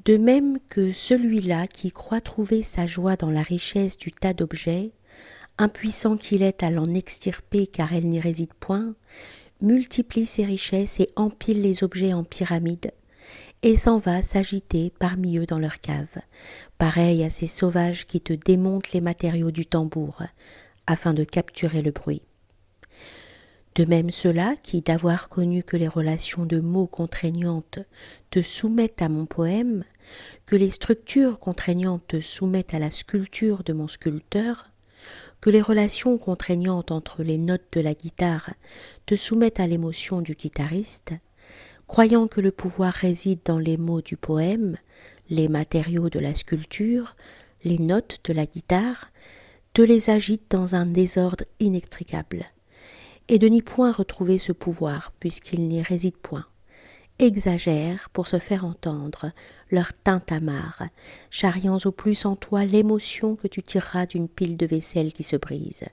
De même que celui-là qui croit trouver sa joie dans la richesse du tas d'objets, impuissant qu'il est à l'en extirper car elle n'y réside point, multiplie ses richesses et empile les objets en pyramide, et s'en va s'agiter parmi eux dans leur cave, pareil à ces sauvages qui te démontent les matériaux du tambour, afin de capturer le bruit. De même ceux-là qui, d'avoir connu que les relations de mots contraignantes te soumettent à mon poème, que les structures contraignantes te soumettent à la sculpture de mon sculpteur, que les relations contraignantes entre les notes de la guitare te soumettent à l'émotion du guitariste, croyant que le pouvoir réside dans les mots du poème, les matériaux de la sculpture, les notes de la guitare, te les agitent dans un désordre inextricable, et de n'y point retrouver ce pouvoir, puisqu'il n'y réside point. Exagèrent, pour se faire entendre, leur tintamarre, charriant au plus en toi l'émotion que tu tireras d'une pile de vaisselle qui se brise,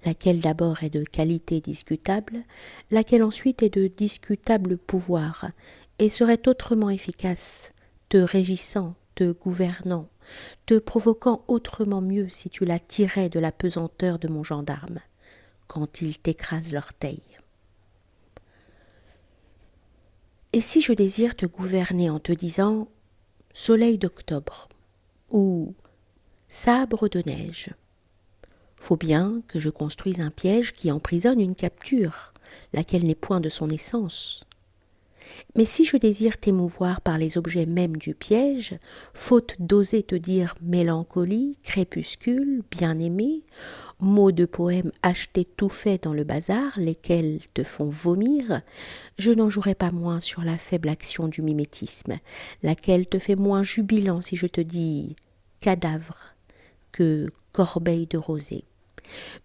laquelle d'abord est de qualité discutable, laquelle ensuite est de discutable pouvoir, et serait autrement efficace, te régissant, te gouvernant, te provoquant autrement mieux si tu la tirais de la pesanteur de mon gendarme, quand il t'écrase l'orteil. Et si je désire te gouverner en te disant « soleil d'octobre » ou « sabre de neige », faut bien que je construise un piège qui emprisonne une capture, laquelle n'est point de son essence. Mais si je désire t'émouvoir par les objets mêmes du piège, faute d'oser te dire mélancolie, crépuscule, bien-aimé, mots de poèmes achetés tout faits dans le bazar, lesquels te font vomir, je n'en jouerai pas moins sur la faible action du mimétisme, laquelle te fait moins jubilant si je te dis cadavre que corbeille de rosée,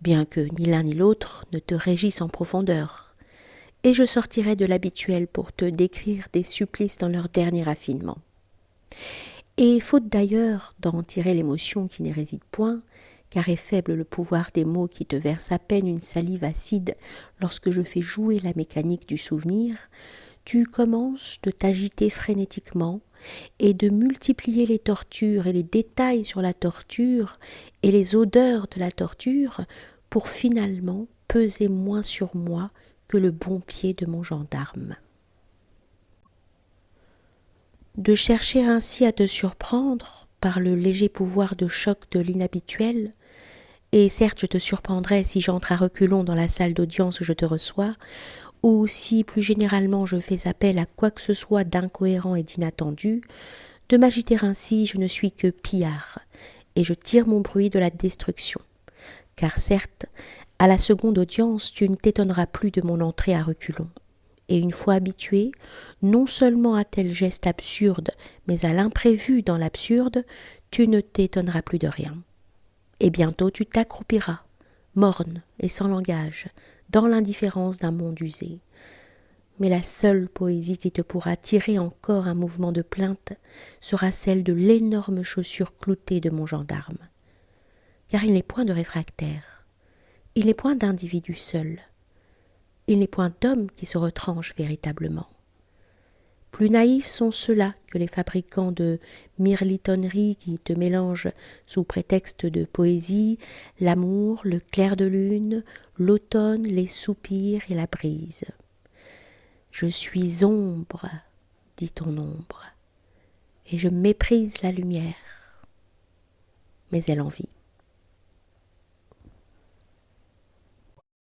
bien que ni l'un ni l'autre ne te régisse en profondeur. Et je sortirai de l'habituel pour te décrire des supplices dans leur dernier raffinement. Et faute d'ailleurs d'en tirer l'émotion qui n'y réside point, car est faible le pouvoir des mots qui te versent à peine une salive acide lorsque je fais jouer la mécanique du souvenir, tu commences de t'agiter frénétiquement et de multiplier les tortures et les détails sur la torture et les odeurs de la torture pour finalement peser moins sur moi que le bon pied de mon gendarme. De chercher ainsi à te surprendre par le léger pouvoir de choc de l'inhabituel, et certes je te surprendrai si j'entre à reculons dans la salle d'audience où je te reçois, ou si plus généralement je fais appel à quoi que ce soit d'incohérent et d'inattendu, de m'agiter ainsi je ne suis que pillard, et je tire mon bruit de la destruction. Car certes, à la seconde audience, tu ne t'étonneras plus de mon entrée à reculons. Et une fois habitué, non seulement à tel geste absurde, mais à l'imprévu dans l'absurde, tu ne t'étonneras plus de rien. Et bientôt tu t'accroupiras, morne et sans langage, dans l'indifférence d'un monde usé. Mais la seule poésie qui te pourra tirer encore un mouvement de plainte sera celle de l'énorme chaussure cloutée de mon gendarme. Car il n'est point de réfractaire, il n'est point d'individu seul, il n'est point d'homme qui se retranche véritablement. Plus naïfs sont ceux-là que les fabricants de mirlitonneries qui te mélangent sous prétexte de poésie l'amour, le clair de lune, l'automne, les soupirs et la brise. Je suis ombre, dit ton ombre, et je méprise la lumière, mais elle en vit.